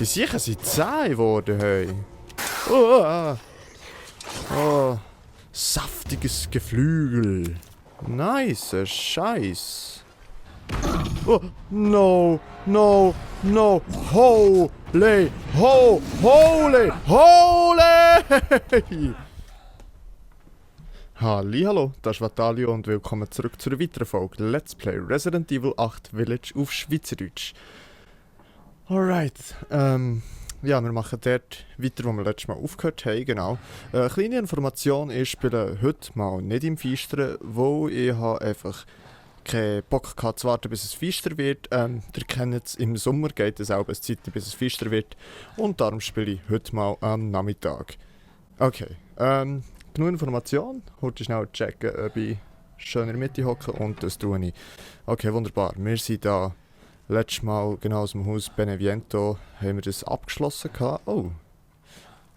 Die sicher sind 10 geworden, hey. Oh, oh, saftiges Geflügel. Nice Scheiß. Oh, no, no, no. Holy, holy. Hallihallo, das ist Vatalio und willkommen zurück zu einer weiteren Folge Let's Play Resident Evil 8 Village auf Schweizerdeutsch. Alright, ja, wir machen dort weiter, wo wir letztes Mal aufgehört haben, genau. Kleine Information, ich spiele heute mal nicht im Feistern, wo ich habe einfach keinen Bock gehabt zu warten, bis es feister wird. Ihr kennt es, im Sommer geht es auch eine Zeit, bis es feister wird. Und darum spiele ich heute mal am Nachmittag. Okay, genug Information. Heute schnell checken, ob ich schön in der Mitte hocke und das tue ich. Okay, wunderbar. Wir sind da letztes Mal genau aus dem Haus Beneviento haben wir das abgeschlossen gehabt. Oh,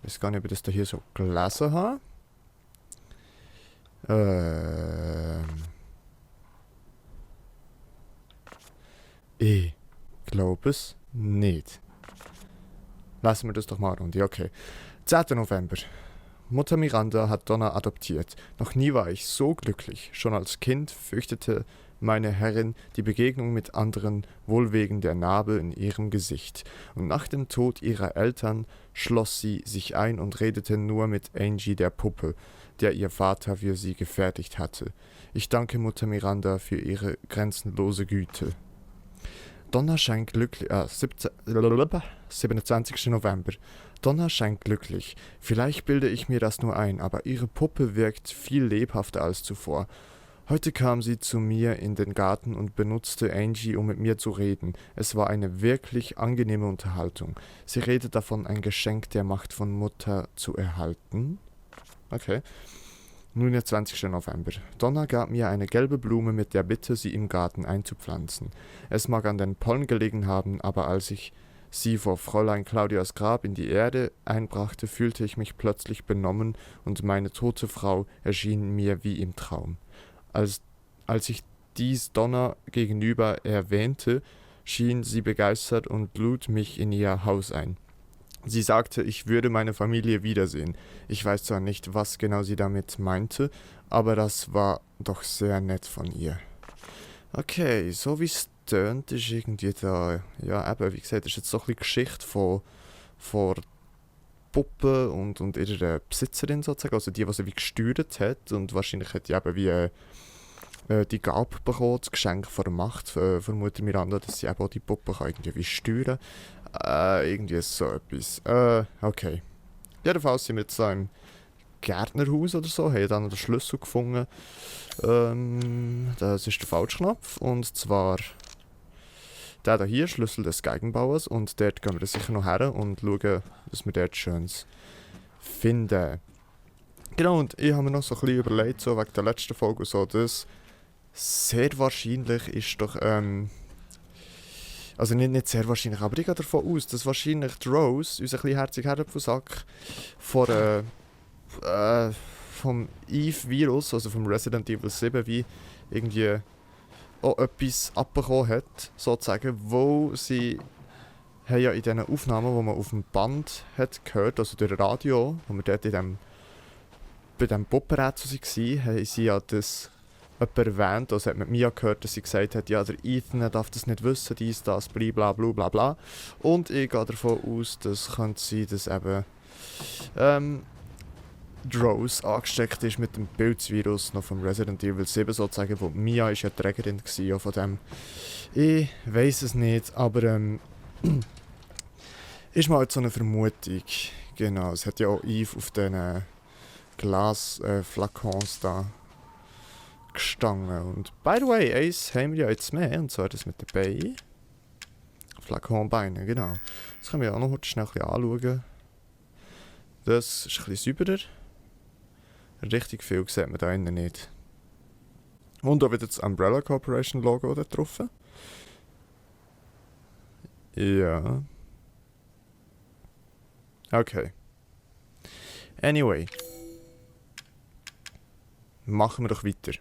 ich weiß gar nicht, ob ich das hier so gelesen habe. Ich glaube es nicht. Lassen wir das doch mal eine Runde. Okay. 10. November. Mutter Miranda hat Donna adoptiert. Noch nie war ich so glücklich. Schon als Kind fürchtete meine Herrin die Begegnung mit anderen wohl wegen der Narbe in ihrem Gesicht. Und nach dem Tod ihrer Eltern schloss sie sich ein und redete nur mit Angie, der Puppe, der ihr Vater für sie gefertigt hatte. Ich danke Mutter Miranda für ihre grenzenlose Güte. Donna scheint glücklich. 27. November. Donna scheint glücklich. Vielleicht bilde ich mir das nur ein, aber ihre Puppe wirkt viel lebhafter als zuvor. Heute kam sie zu mir in den Garten und benutzte Angie, um mit mir zu reden. Es war eine wirklich angenehme Unterhaltung. Sie redet davon, ein Geschenk der Macht von Mutter zu erhalten. Okay. 29. November. Donna gab mir eine gelbe Blume mit der Bitte, sie im Garten einzupflanzen. Es mag an den Pollen gelegen haben, aber als ich sie vor Fräulein Claudias Grab in die Erde einbrachte, fühlte ich mich plötzlich benommen und meine tote Frau erschien mir wie im Traum. Als ich dies Donna gegenüber erwähnte, schien sie begeistert und lud mich in ihr Haus ein. Sie sagte, ich würde meine Familie wiedersehen. Ich weiß zwar nicht, was genau sie damit meinte, aber das war doch sehr nett von ihr. Okay, so wie es tönt, ist irgendwie da, ja eben, wie gesagt, ist jetzt so ein bisschen Geschichte von Puppe und ihrer Besitzerin sozusagen, also die sie wie gesteuert hat und wahrscheinlich hat die eben wie die Gabe bekommen, das Geschenk von der Macht von Mutter Miranda, dass sie eben auch die Puppe kann irgendwie steuern kann. Irgendwie so etwas. Okay. Jedenfalls sind wir jetzt so im Gärtnerhaus oder so, haben dann den Schlüssel gefunden. Das ist der Falschknopf und zwar der hier, Schlüssel des Geigenbauers, und dort gehen wir sicher noch her und schauen, was wir dort Schönes finden. Genau, und ich habe mir noch so ein bisschen überlegt, so wegen der letzten Folge, so, dass sehr wahrscheinlich ist doch, also nicht sehr wahrscheinlich, aber ich gehe davon aus, dass wahrscheinlich die Rose, unser kleiner herziger Herrenpfusack, vom Eve-Virus, also vom Resident Evil 7, wie irgendwie auch etwas abbekommen hat, sozusagen, wo sie haben ja in diesen Aufnahmen, die man auf dem Band hat gehört, also durch Radio, wo wir dort bei diesem Puppenrätsel waren, haben sie ja das jemand erwähnt, also hat man Mia gehört, dass sie gesagt hat, ja, der Ethan darf das nicht wissen, dies, das, bla bla bla bla. Und ich gehe davon aus, dass könnte sein, dass eben Rose angesteckt ist mit dem Pilzvirus noch vom Resident Evil 7 sozusagen, wo Mia ist ja Trägerin war von dem. Ich weiss es nicht, aber ist mal so eine Vermutung. Genau, es hat ja auch Eve auf diesen Glasflakons da gestanden. Und by the way, eins haben wir ja jetzt mehr, und zwar das mit den Beinen. Flakonbeine, genau. Das können wir auch noch heute schnell ein bisschen anschauen. Das ist ein bisschen sauberer. Richtig viel sieht man da innen nicht. Und auch wieder das Umbrella Corporation Logo da drauf. Ja. Okay. Anyway. Machen wir doch weiter.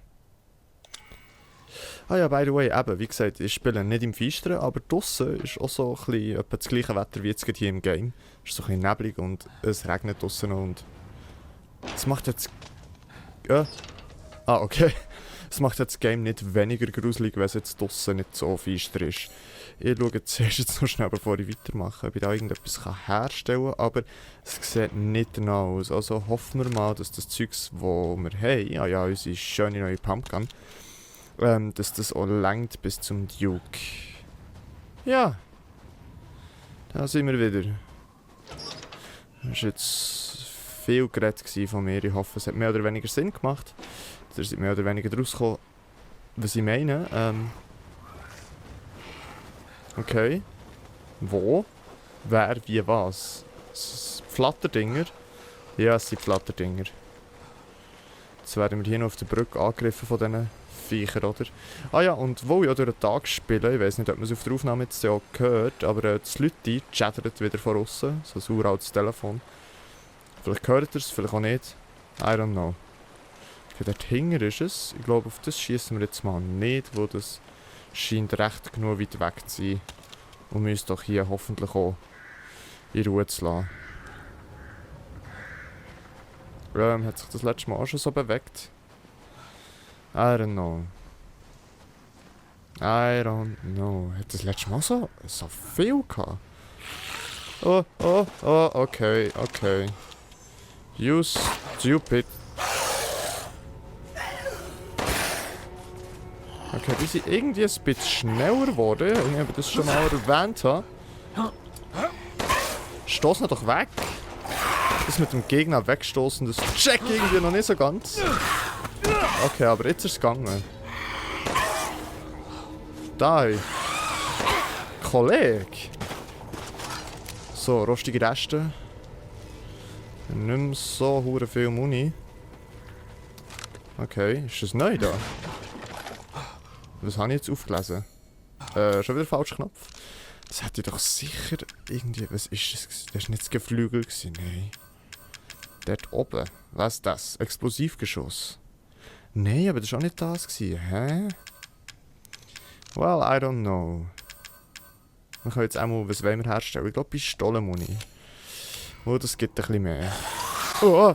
Ah ja, by the way, eben, wie gesagt, ich spiele nicht im Feisteren, aber draussen ist auch so ein bisschen etwa das gleiche Wetter wie jetzt gerade hier im Game. Es ist so ein bisschen neblig und es regnet draussen noch und... Es macht jetzt... okay. Es macht jetzt das Game nicht weniger gruselig, wenn es jetzt draussen nicht so feister ist. Ich schaue zuerst jetzt noch schnell, bevor ich weitermache, ob ich da irgendetwas herstellen kann, aber es sieht nicht danach aus. Also hoffen wir mal, dass das Zeugs, das wir haben, ja, unsere schöne neue Pumpgun, dass das auch reicht bis zum Duke. Ja, da sind wir wieder. Das war jetzt viel Gerät von mir. Ich hoffe, es hat mehr oder weniger Sinn gemacht. Ihr seid mehr oder weniger daraus gekommen, was ich meine. Okay. Wo? Wer, wie, was? Flatterdinger? Ja, es sind Flatterdinger. Jetzt werden wir hier noch auf der Brücke angegriffen von diesen Viechern, oder? Ah ja, und wo ich ja durch den Tag spiele, ich weiß nicht, ob man es auf der Aufnahme jetzt auch hört, aber das Leute chattert wieder von außen, so ein uraltes Telefon. Vielleicht hört ihr es, vielleicht auch nicht. I don't know. Okay, dort hinten ist es. Ich glaube, auf das schießen wir jetzt mal nicht, wo das scheint recht genug weit weg zu sein. Und uns doch hier hoffentlich auch in Ruhe zu lassen. Hat sich das letzte Mal auch schon so bewegt? I don't know. I don't know. Hat das letzte Mal so viel gehabt? Oh, okay. You stupid. Okay, die sind irgendwie ein bisschen schneller geworden. Ich habe das schon mal erwähnt. Stoß ihn doch weg. Das mit dem Gegner wegstoßen, das check irgendwie noch nicht so ganz. Okay, aber jetzt ist es gegangen. Da. Kollege. So, rostige Reste. Nicht mehr so hure viel Muni. Okay, ist das neu da? Was habe ich jetzt aufgelesen? Schon wieder falscher Knopf. Das hätte ich doch sicher irgendwie... Was ist das? Das war nicht das Geflügel. Nein. Dort oben. Was ist das? Explosivgeschoss. Nein, aber das war auch nicht das. Hä? Well, I don't know. Wir können jetzt auch mal... Was wollen wir herstellen? Ich glaube Pistolenmuni. Oh, das gibt ein bisschen mehr. Oh,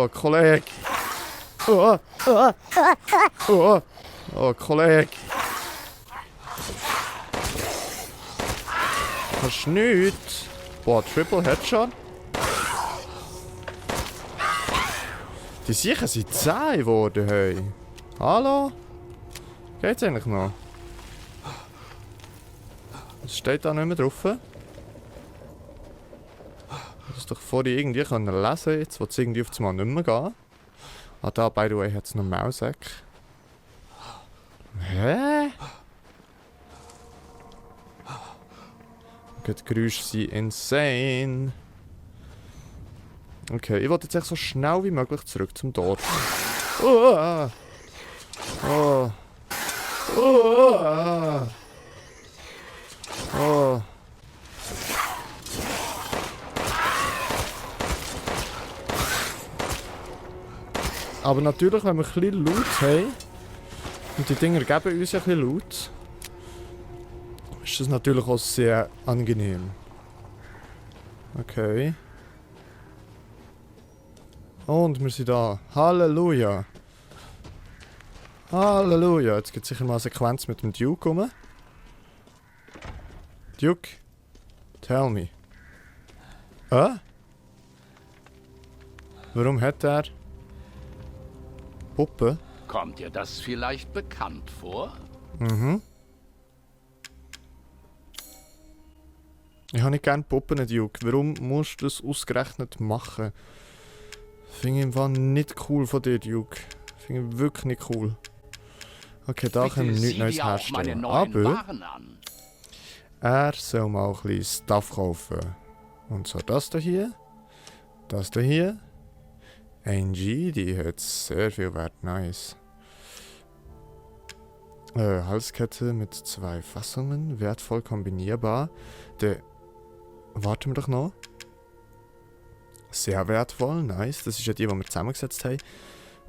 Kollege. Oh, Kollege. Kannst du nichts? Boah, Triple Headshot. Die Sicher sind 10 geworden, hey. Hallo? Geht's eigentlich noch? Was steht da nicht mehr drauf? Das ist doch vorhin irgendwie lesen können. Jetzt will es irgendwie auf das Mal nicht mehr gehen. Ah, da, by the way, hat es noch Mauseck. Hä? Okay, die Geräusche sind insane. Okay, ich wollte jetzt echt so schnell wie möglich zurück zum Dorf. Aber natürlich, wenn wir ein bisschen Loot haben, und die Dinger geben uns ja ein bisschen Loot, ist das natürlich auch sehr angenehm. Okay. Und wir sind da. Halleluja. Halleluja. Jetzt gibt es sicher mal eine Sequenz mit dem Duke rum. Duke, tell me. Warum hat er Puppe? Kommt dir das vielleicht bekannt vor? Mhm. Ich habe nicht gerne Puppen, Duke. Warum musst du das ausgerechnet machen? Finde ich im Fall nicht cool von dir, Duke. Finde ich wirklich nicht cool. Okay, da können wir nichts Neues herstellen. Aber er soll mal ein bisschen Stuff kaufen. Und so das da hier. Das da hier. Angie, die hat sehr viel Wert. Nice. Halskette mit 2 Fassungen. Wertvoll kombinierbar. Warten wir doch noch. Sehr wertvoll. Nice. Das ist ja die wir zusammengesetzt haben.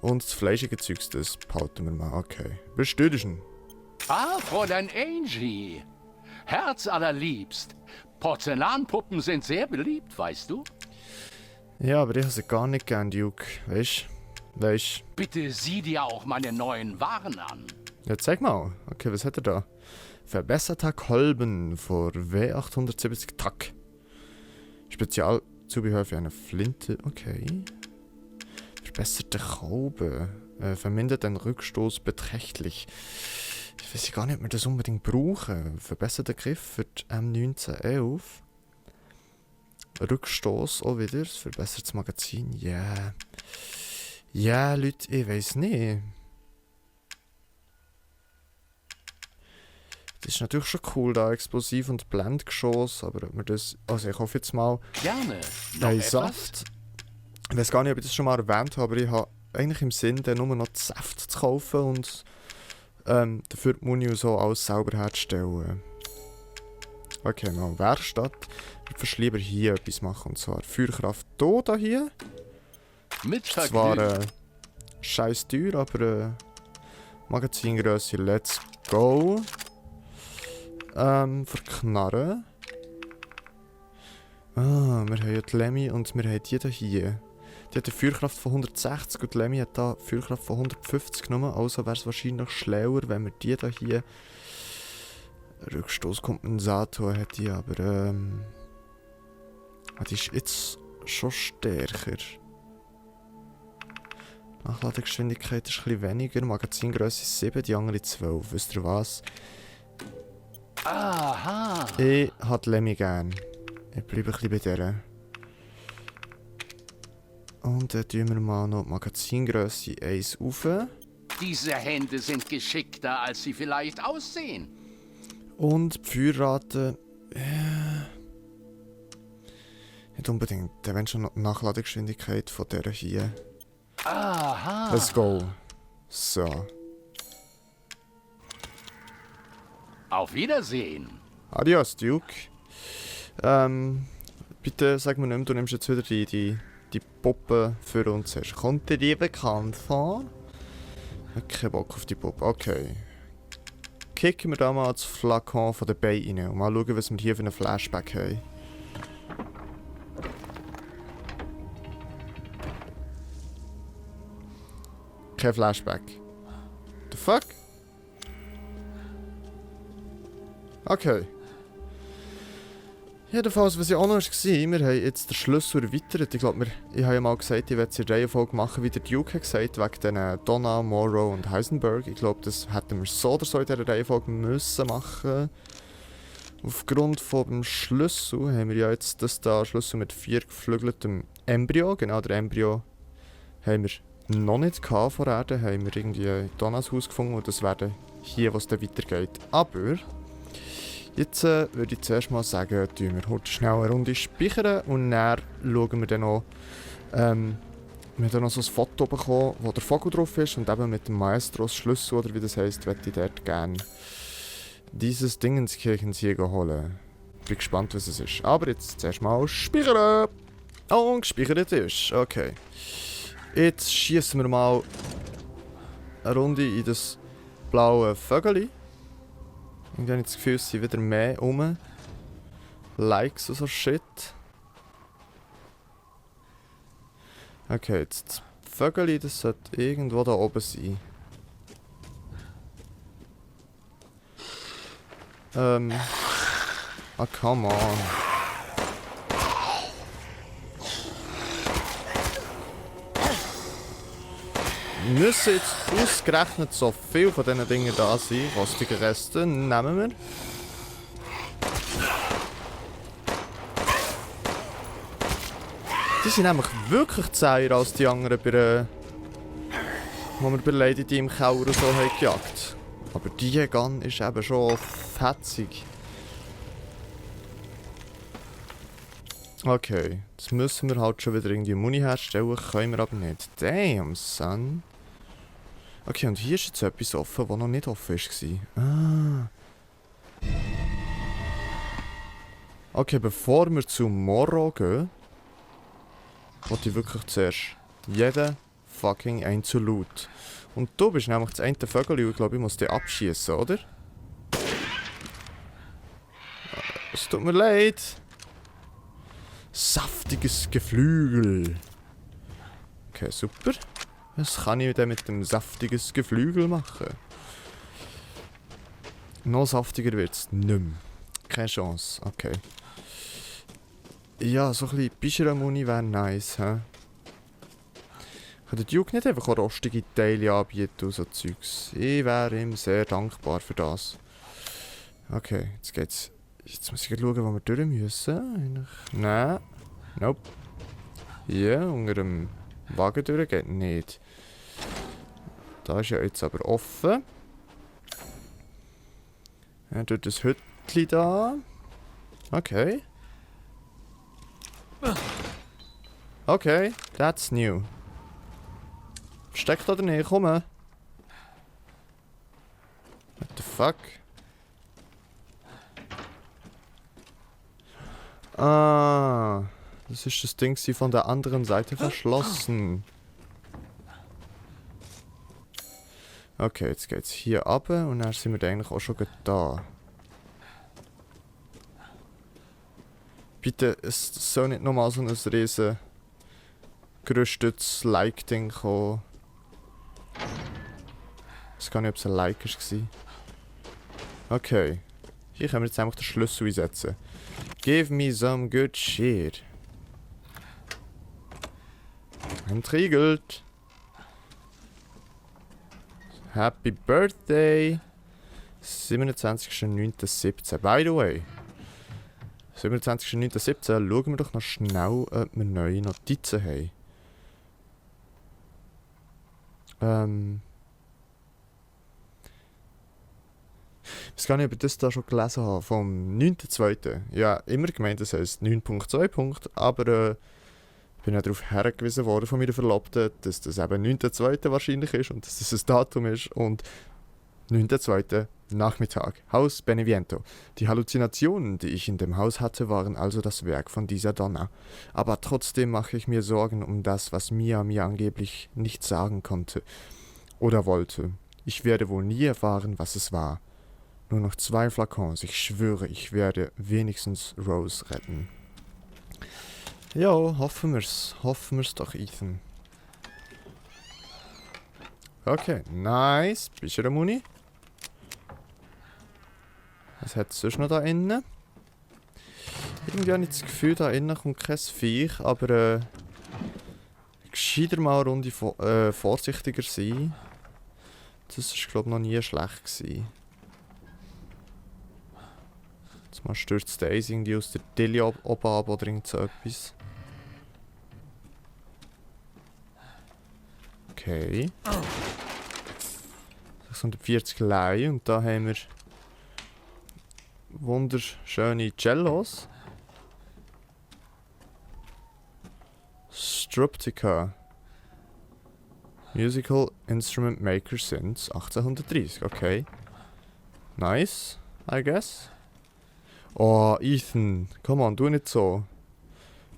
Und das fleischige Zeugs, das behalten wir mal. Okay. Bestätigen. Ah, Fräulein Angie. Herz allerliebst. Porzellanpuppen sind sehr beliebt, weißt du? Ja, aber ich habe sie gar nicht gern, Duke. Weißt. Bitte sieh dir auch meine neuen Waren an. Ja, zeig mal. Okay, was hat er da? Verbesserter Kolben vor W870 Tack. Spezialzubehör für eine Flinte. Okay. Verbesserte Kolben. Vermindert den Rückstoß beträchtlich. Ich weiß gar nicht, ob wir das unbedingt brauchen. Verbesserter Griff für die M1911. Rückstoß auch wieder. Verbessertes Magazin. Ja. Yeah. Ja, Leute, ich weiß nicht. Das ist natürlich schon cool, da Explosiv- und Blendgeschoss, aber ob wir das... Also ich hoffe jetzt mal... Gerne. Noch Hey, etwas? Saft. Ich weiß gar nicht, ob ich das schon mal erwähnt habe, aber ich habe eigentlich im Sinn, dann nur noch die Säfte zu kaufen und dafür die Muni und so alles selber herzustellen. Okay, mal Werkstatt. Ich würde lieber hier etwas machen, und zwar Feuerkraft hier. Mit Zwar Vergnügen. scheiß teuer, aber Magazingrösse, let's go. Für Knarren. Wir haben die Lemmy und wir haben die hier. Die hat eine Feuerkraft von 160 und die Lemmy hat da eine Feuerkraft von 150 genommen. Also wäre es wahrscheinlich schlauer, wenn wir die hier... Rückstoßkompensator hat die, aber die ist jetzt schon stärker. Nachladegeschwindigkeit ist etwas weniger, Magazingrösse 7, die andere 12. Wisst ihr was? Aha. Ich habe die Lemmy gern. Ich bleibe ein bisschen bei der. Und dann tun wir mal noch die Magazingrösse 1 rauf. Diese Hände sind geschickter, als sie vielleicht aussehen. Und die Feuerrate... nicht unbedingt. Wenn schon noch die Nachladegeschwindigkeit von der hier. Aha. Let's go. So. Auf Wiedersehen. Adios, Duke. Bitte sag mir nicht mehr, du nimmst jetzt wieder die Puppe für uns. Kommt dir die bekannt vor? Ich habe keinen Bock auf die Puppe. Okay. Kicken wir da mal das Flakon von der Bay rein und mal schauen, was wir hier für einen Flashback haben. Kein Flashback. The fuck? Okay. Jedenfalls, was ja auch noch war, wir haben jetzt den Schlüssel erweitert. Ich glaube, ich habe ja mal gesagt, ich werde es in der Reihenfolge machen, wie der Duke hat gesagt, wegen den Donna, Morrow und Heisenberg. Ich glaube, das hätten wir so oder so in dieser Reihenfolge müssen machen. Aufgrund vom Schlüssel haben wir ja jetzt das da Schlüssel mit 4 geflügeltem Embryo. Genau, der Embryo haben wir noch nicht gehabt vor Erde, haben wir irgendwie in Donnas Haus gefunden und das wäre hier, wo es dann weitergeht. Aber jetzt würde ich zuerst mal sagen, tun wir heute schnell eine Runde speichern und dann schauen wir dann noch, wir haben dann noch so ein Foto bekommen, wo der Vogel drauf ist und eben mit dem Maestros Schlüssel, oder wie das heisst, möchte ich dort gerne dieses Dingenskirchensieger holen. Bin gespannt, was es ist. Aber jetzt zuerst mal speichern! Und gespeichert ist. Okay. Jetzt schießen wir mal eine Runde in das blaue Vögeli. Irgendwie habe ich das Gefühl, es sind wieder mehr rum. Likes und so Shit. Okay, jetzt das Vögeli, das sollte irgendwo da oben sein. Come on. Müssen jetzt ausgerechnet so viel von diesen Dingen da sein. Rostige Reste nehmen wir. Die sind nämlich wirklich zäher als die anderen, die wir bei Lady Di im Keller und so haben gejagt. Aber die Gun ist eben schon fetzig. Okay, jetzt müssen wir halt schon wieder irgendwie Muni herstellen, können wir aber nicht. Damn, son. Okay, und hier ist jetzt etwas offen, was noch nicht offen war. Ah. Okay, bevor wir zu Morrow gehen, wollte ich wirklich zuerst jeden fucking einzelnen Loot. Und du bist nämlich das eine Vögel und ich glaube, ich muss dich abschießen, oder? Es tut mir leid. Saftiges Geflügel. Okay, super. Was kann ich denn mit dem saftiges Geflügel machen? Noch saftiger wird es nicht mehr. Keine Chance. Okay. Ja, so ein bisschen Bischeramuni wäre nice, hä? Kann der Duke nicht einfach auch rostige Teile anbieten und so Zeugs? Ich wäre ihm sehr dankbar für das. Okay, jetzt geht's. Jetzt muss ich schauen, wo wir durch müssen. Nein. Nope. Hier, unter dem Wagen durch geht nicht. Da ist ja jetzt aber offen. Ja, durch das Hütchen da. Okay. Okay, that's new. Versteckt oder nicht? Komm. What the fuck? Ah, das ist das Ding, sie von der anderen Seite verschlossen. Okay, jetzt geht's hier runter und dann sind wir eigentlich auch schon da. Bitte, es soll nicht nochmal so ein riesen gerüstetes Like-Ding kommen. Ich weiß gar nicht, ob es ein Like war. Okay. Hier können wir jetzt einfach den Schlüssel einsetzen. Give me some good shit. Entriegelt. Happy Birthday. 27.09.17. By the way. 27.09.17. Schauen wir doch noch schnell, ob wir neue Notizen haben. Ich weiß gar nicht, ob ich das da schon gelesen habe. Vom 9.2. Ja, immer gemeint, das heisst 9.2. Aber ich bin ja darauf hingewiesen worden von meiner Verlobten, dass das eben 9.2. wahrscheinlich ist und dass das ein Datum ist. Und 9.2. Nachmittag. Haus Beneviento. Die Halluzinationen, die ich in dem Haus hatte, waren also das Werk von dieser Donna. Aber trotzdem mache ich mir Sorgen um das, was Mia mir angeblich nicht sagen konnte. Oder wollte. Ich werde wohl nie erfahren, was es war. Nur noch 2 Flakons. Ich schwöre, ich werde wenigstens Rose retten. Ja, hoffen wir's. Hoffen wir's doch, Ethan. Okay, nice. Bist du der Muni? Was hat es sonst noch da innen? Irgendwie habe ich das Gefühl, da innen kommt kein Viech, aber gescheiter mal eine Runde vorsichtiger sein. Das war, glaube ich, noch nie schlecht gewesen. Jetzt mal stürzt der Eis irgendwie aus der Dilly oben ab oder irgend so etwas. Okay. 640 Leih und da haben wir wunderschöne Cellos. Struptica. Musical Instrument Maker since 1830. Okay. Nice, I guess. Oh, Ethan, come on, du nicht so.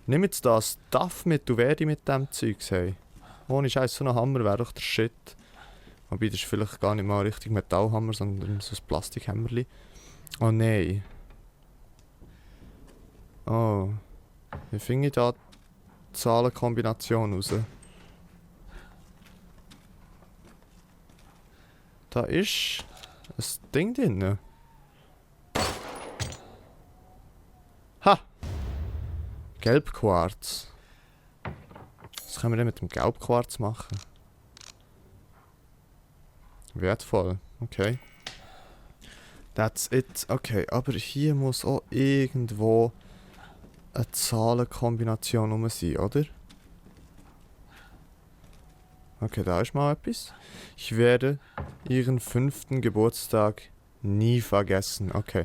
Nimm jetzt das Stuff mit, du werde mit dem Zeug hey. Ohne Scheiß, so ein Hammer wäre doch der Shit. Wobei, das ist vielleicht gar nicht mal ein richtig Metallhammer, sondern so ein Plastikhämmerli. Oh nein. Oh. Wie finde ich da die Zahlenkombination raus? Da ist ein Ding drin. Ha! Gelbquarz. Was können wir denn mit dem Gelbquarz machen? Wertvoll, okay. That's it. Okay, aber hier muss auch irgendwo eine Zahlenkombination rum sein, oder? Okay, da ist mal etwas. Ich werde ihren 5. Geburtstag nie vergessen. Okay.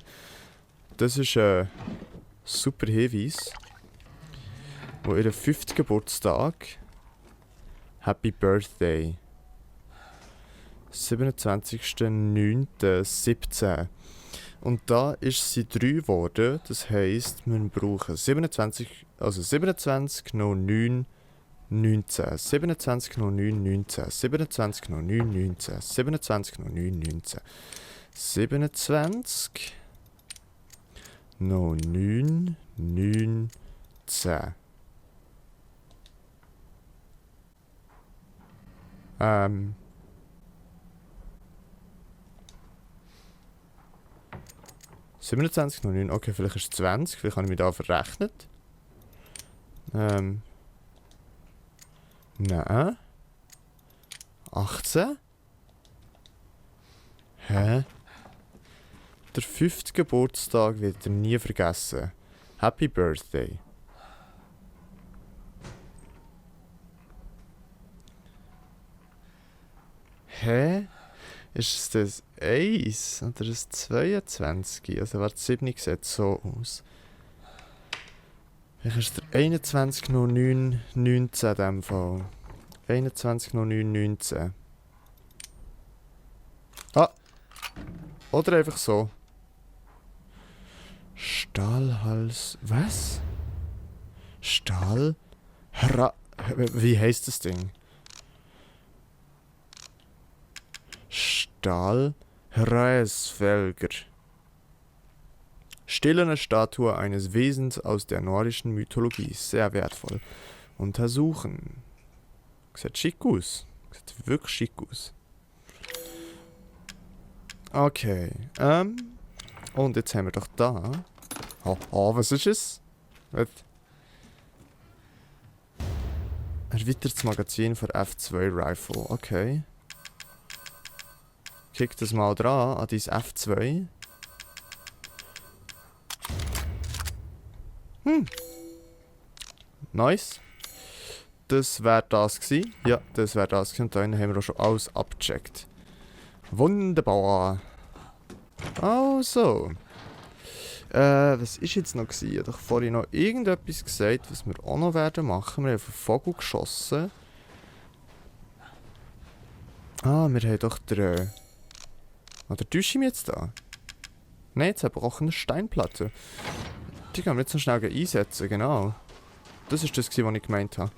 Das ist ein super Hinweis. Wo ihren 5. Geburtstag. Happy Birthday. 27.09.17. Und da ist sie 3 geworden. Das heisst, wir brauchen 27, also 27.09.19. 27.09.19. 27.09.19. 27.09.19. 27. noch 9, 9, 10. 27 noch 9. Okay, vielleicht ist es 20. Vielleicht habe ich mich da verrechnet. Nein. 18? Hä? Der 5. Geburtstag wird er nie vergessen. Happy Birthday. Hä? Ist es das 1 oder das 22? Also warte, 7 sieht so aus. Vielleicht ist der 21.09.19 in dem Fall. 21.09.19. Ah! Oder einfach so. Stahlhals... Was? Stahl... Wie heisst das Ding? Stahlhraesvelger. Stillene Statue eines Wesens aus der nordischen Mythologie. Sehr wertvoll. Untersuchen. Sieht schick aus. Sieht wirklich schick aus. Okay. Und jetzt haben wir doch da... Oh, was ist es? Erweitertes Magazin für F2 Rifle. Okay. Kick das mal dran an dein F2. Nice. Das wäre das gewesen. Ja, das wäre das gewesen. Und da haben wir auch schon alles abgecheckt. Wunderbar. Also. Was ist jetzt noch gewesen? Ich habe doch vorhin noch irgendetwas gesagt, was wir auch noch werden machen. Wir haben auf einen Vogel geschossen. Ah, wir haben doch den... Oder täusche ich mich jetzt da? Nein, jetzt haben wir auch eine Steinplatte. Die können wir jetzt noch schnell einsetzen, genau. Das ist das, was ich gemeint habe.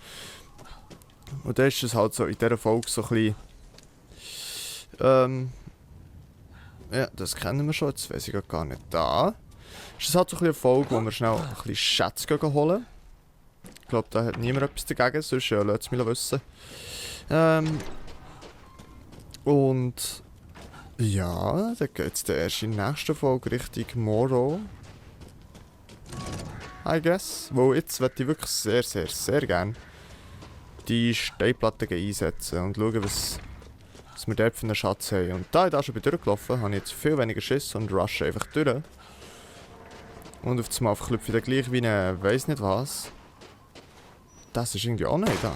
Und dann ist es halt so in dieser Folge so ein bisschen... ja, das kennen wir schon, jetzt weiss ich gar nicht. Da ist es halt so ein bisschen eine Folge, wo wir schnell ein bisschen Schätze holen. Ich glaube, da hat niemand etwas dagegen, sonst lasst es mich wissen. Und... Ja, dann geht es dann erst in der nächsten Folge Richtung Morrow. I guess. Weil jetzt möchte ich wirklich sehr, sehr, sehr gerne die Steinplatten einsetzen und schauen, was wir dort für einen Schatz haben. Und da ich da schon durchgelaufen habe ich jetzt viel weniger Schiss und rush einfach durch. Und auf einmal verklüpfe ich dann gleich wie eine weiss nicht was. Das ist irgendwie auch nicht da.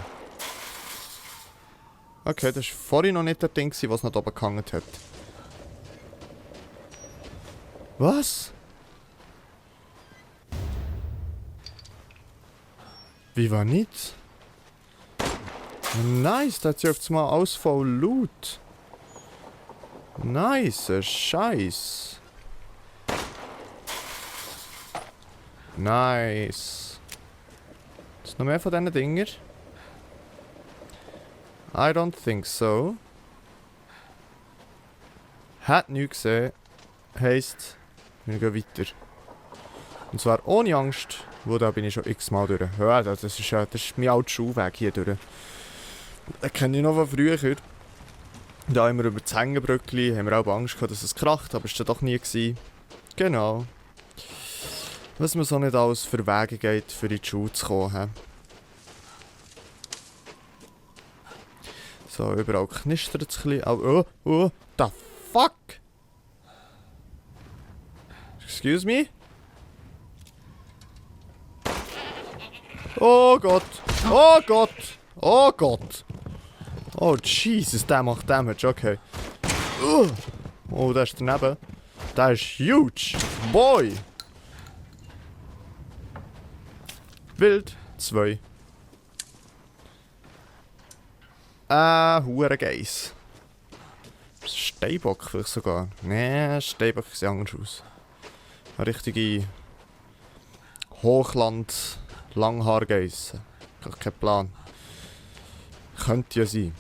Okay, das war vorhin noch nicht der Ding, was noch oben gehangen hat. Was? Wie war nicht? Nice, da hat sie auf einmal alles voll Loot. Nice, Scheiß. Nice. Ist noch mehr von diesen Dinger? I don't think so. Hat nichts gesehen. Heisst, wir gehen weiter. Und zwar ohne Angst, wo da bin ich schon x-mal durch. Ja, das ist mein alter Schulweg hier durch. Den kenne ich noch von früher. Da haben wir über das Hängebrückli, haben wir auch Angst gehabt, dass es kracht, aber es war doch nie gewesen. Genau. Was man so nicht alles für Wege geht, für in die Schule zu kommen. So, überall knistert es ein bisschen. Oh, the fuck? Excuse me? Oh Gott! Oh Gott! Oh Gott! Oh Jesus, der macht Damage, okay. Oh, der ist daneben. Der ist huge! Boy! Wild 2. Hure Geiss. Steinbock vielleicht sogar. Nee, Steinbock sieht anders aus. Eine richtige Hochland-Langhaargeiss. Ich habe keinen Plan. Könnte ja sein.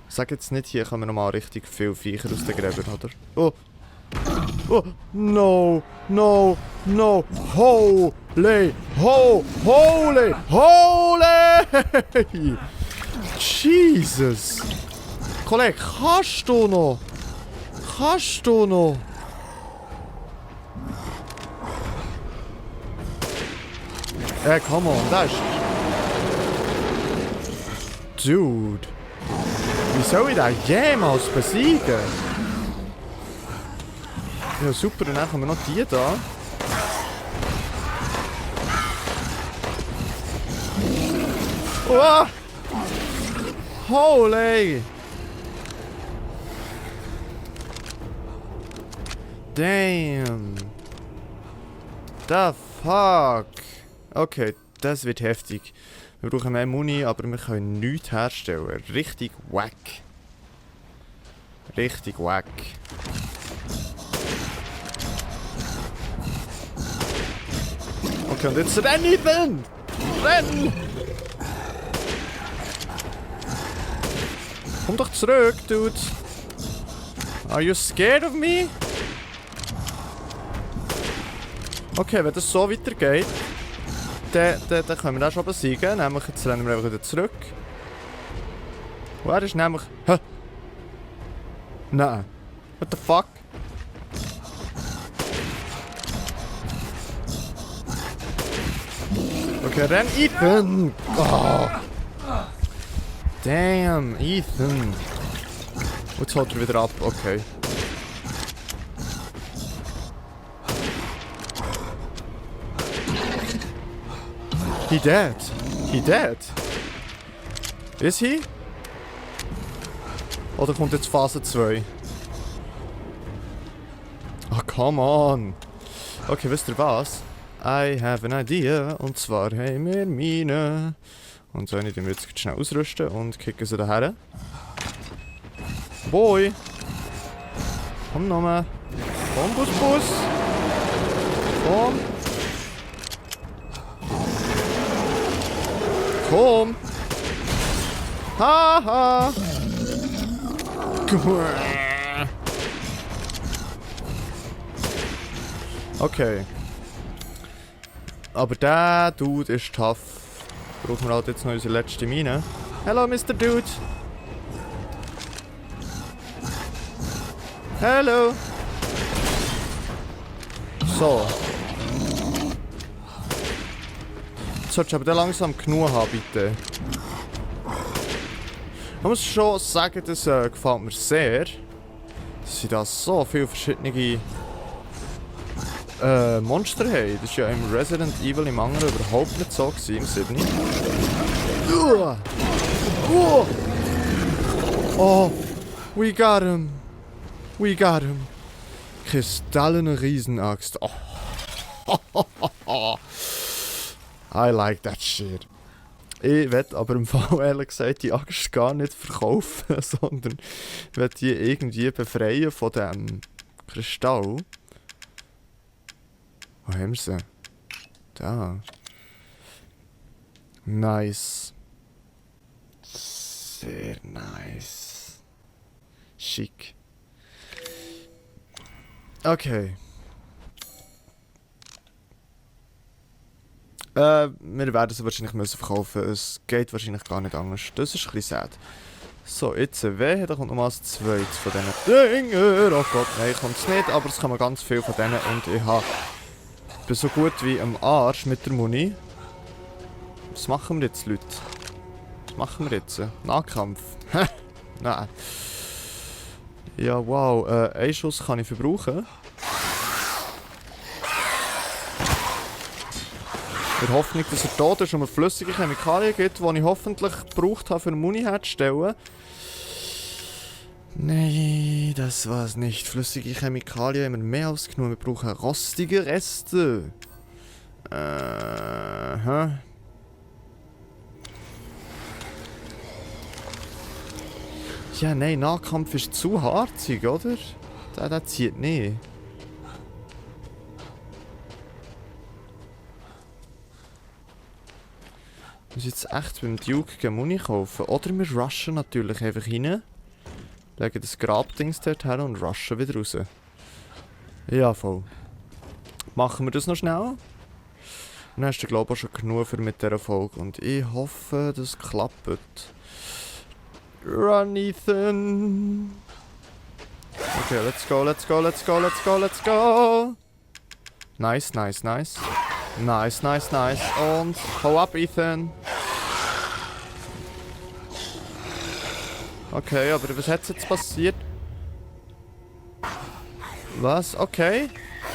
Ich sage jetzt nicht, hier kommen nochmal richtig viele Viecher aus den Gräbern, oder? Oh! Oh, no, no, no. Holy, holy, holy! Jesus! Kollege, kannst du noch? Kannst du noch? Come on, das ist... Dude. Wie soll ich den jemals besiegen? Ja, super, und dann haben wir noch die da. Oh! Holy! Damn! The fuck! Okay, das wird heftig. Wir brauchen mehr Muni, aber wir können nichts herstellen. Richtig wack. Richtig wack. Okay, und jetzt renn, Ethan! Renn! Komm doch zurück, Dude. Are you scared of me? Okay, wenn das so weitergeht, dann können wir das schon besiegen. Nämlich, jetzt rennen wir einfach wieder zurück. Und er ist nämlich... Hä? Nein. What the fuck? Okay, renn, Ethan! Oh. Damn, Ethan. Jetzt holt er wieder ab, okay. He dead. He dead. Is he? Oder kommt jetzt Phase 2? Ah, come on. Okay, wisst ihr was? I have an idea. Und zwar haben wir Mine. Und so eine, die wir jetzt schnell ausrüsten und kicken sie daher. Boy! Komm nochmal. Komm, Bus. Komm. Komm! Haha! Okay. Aber der Dude ist tough. Brauchen wir halt jetzt noch unsere letzte Mine. Hello, Mr. Dude! Hello! So. Jetzt solltest du aber langsam genug haben, bitte. Ich muss schon sagen, das gefällt mir sehr. Dass sie da so viele verschiedene Monster haben. Das war ja im Resident Evil im anderen überhaupt nicht so gewesen, im 7. Oh, we got him. We got him. Kristallene Riesenaxt. Oh. I like that shit. Ich will aber im Fall ehrlich gesagt die Axt gar nicht verkaufen, sondern ich will die irgendwie befreien von dem Kristall. Wo haben wir sie? Da. Nice. Sehr nice. Schick. Okay. Wir werden sie wahrscheinlich müssen verkaufen. Es geht wahrscheinlich gar nicht anders. Das ist ein bisschen sad. So, jetzt wehe, da kommt nochmal das zweite von diesen Dingen. Oh Gott, nein, kommt es nicht, aber es kommen ganz viele von denen und ich bin so gut wie am Arsch mit der Muni. Was machen wir jetzt, Leute? Was machen wir jetzt? Nahkampf? Nein. Ja, wow. Einen Schuss kann ich verbrauchen. In der Hoffnung, dass er tot ist und mir flüssige Chemikalien gibt, die ich hoffentlich gebraucht habe, für Muni herzustellen. Nein, das war's nicht. Flüssige Chemikalien haben wir mehr als genug. Wir brauchen rostige Reste. Ja, nein, Nahkampf ist zu harzig, oder? Der zieht nicht. Wir müssen jetzt echt beim Duke Muni kaufen. Oder wir rushen natürlich einfach rein. Legen das Grabdings dort her und rushen wieder raus. Ja, voll. Machen wir das noch schnell? Dann hast du, glaube ich, auch schon genug für mit dieser Folge. Und ich hoffe, das klappt. Run, Ethan! Okay, let's go, let's go, let's go, let's go, let's go! Nice, nice, nice. Nice, nice, nice. Und hau ab, Ethan! Okay, aber was hat jetzt passiert? Was? Okay.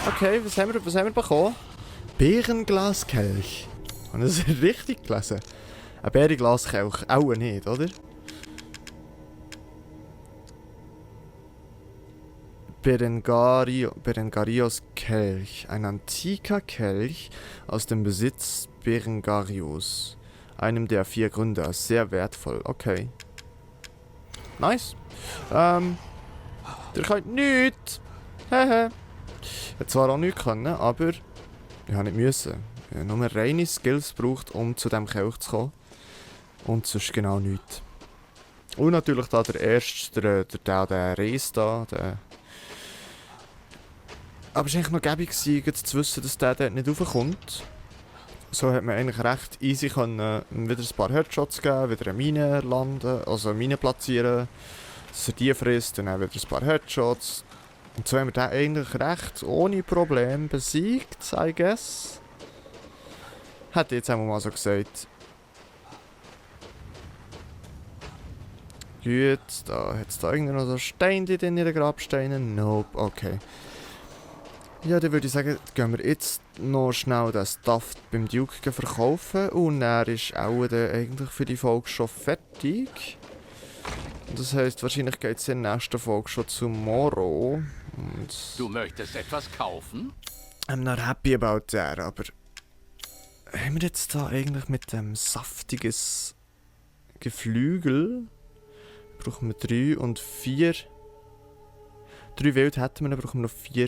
Okay, was haben wir bekommen? Bärenglaskelch. Habe ich das richtig gelesen? Ein Bärenglaskelch. Auch nicht, oder? Berengarios Kelch. Ein antiker Kelch aus dem Besitz Berengarios. Einem der 4 Gründer. Sehr wertvoll. Okay. Nice. Der könnt nichts. Hehe. Hätte zwar auch nichts können, aber ich habe nicht müssen. Ich habe nur reine Skills gebraucht, um zu diesem Kelch zu kommen. Und sonst genau nichts. Und natürlich da der erste, der Reis da. Aber es war eigentlich noch gäbig gewesen, zu wissen, dass der dort nicht raufkommt. So hat man eigentlich recht easy können, wieder ein paar Headshots geben, wieder eine Mine landen, also eine Mine platzieren, dass er die frisst, dann wieder ein paar Headshots. Und so haben wir den eigentlich recht ohne Problem besiegt, I guess. Hätte ich jetzt einmal mal so gesagt. Gut, da hat es da irgendwie noch so Steine in ihren Grabsteinen. Nope, okay. Ja, dann würde ich sagen, gehen wir jetzt noch schnell den Stuff beim Duke verkaufen und er ist auch dann eigentlich für die Folge schon fertig. Und das heisst, wahrscheinlich geht es in der nächsten Folge schon zu Moro. Und Du möchtest etwas kaufen? I'm not happy about that, aber haben wir jetzt da eigentlich mit dem saftiges Geflügel? Brauchen wir 3 und 4. 3 Wild hätten wir, dann brauchen wir noch 4.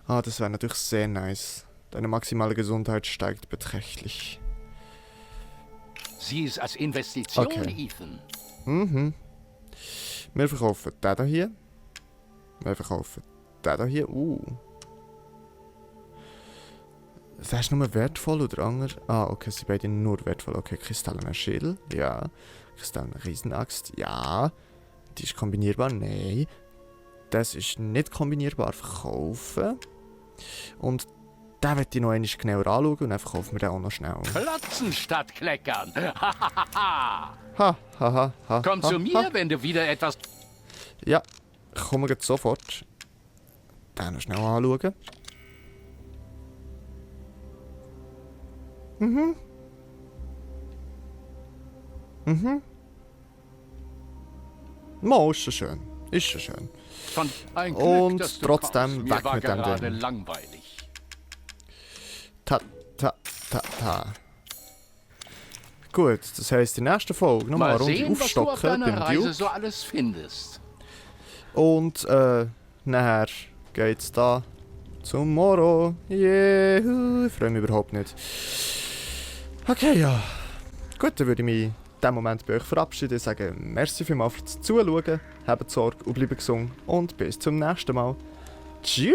Ah, das wäre natürlich sehr nice. Deine maximale Gesundheit steigt beträchtlich. Sieh es als Investition, Okay. Ethan. Mhm. Wir verkaufen den hier. Wir verkaufen den hier. Das ist nur wertvoll oder anders? Ah, okay, sie beide nur wertvoll. Okay, kristallener Schädel. Ja. Kristallene Riesenaxt. Ja. Die ist kombinierbar. Nein. Das ist nicht kombinierbar. Verkaufen. Und den möchte ich noch einmal genauer anschauen und dann verkaufen wir den auch noch schnell. Klotzen statt kleckern. Ha, ha, ha, ha. Komm ha, zu mir, ha. wenn du wieder etwas... Ja, kommen wir sofort. Den noch schnell anschauen. Mhm. Mhm. Mo, ist schon schön. Ist schon schön. Von ein Glück, Und dass du trotzdem kommst. Mir weg war mit dem gerade Ding. langweilig. Ta, ta, ta, ta. Gut, das heisst, in der nächsten Folge nochmal Mal eine Runde sehen, was du auf aufstocken deiner beim Reise Duke. so alles findest. Und nachher geht's da zum Moro. Juhu, ich freue mich überhaupt nicht. Okay, ja. Gut, dann würde ich mich in diesem Moment bei euch verabschieden. Sagen merci vielmals fürs Zuschauen. Habt Sorge und bleibt gesund. Und bis zum nächsten Mal. Tschüss!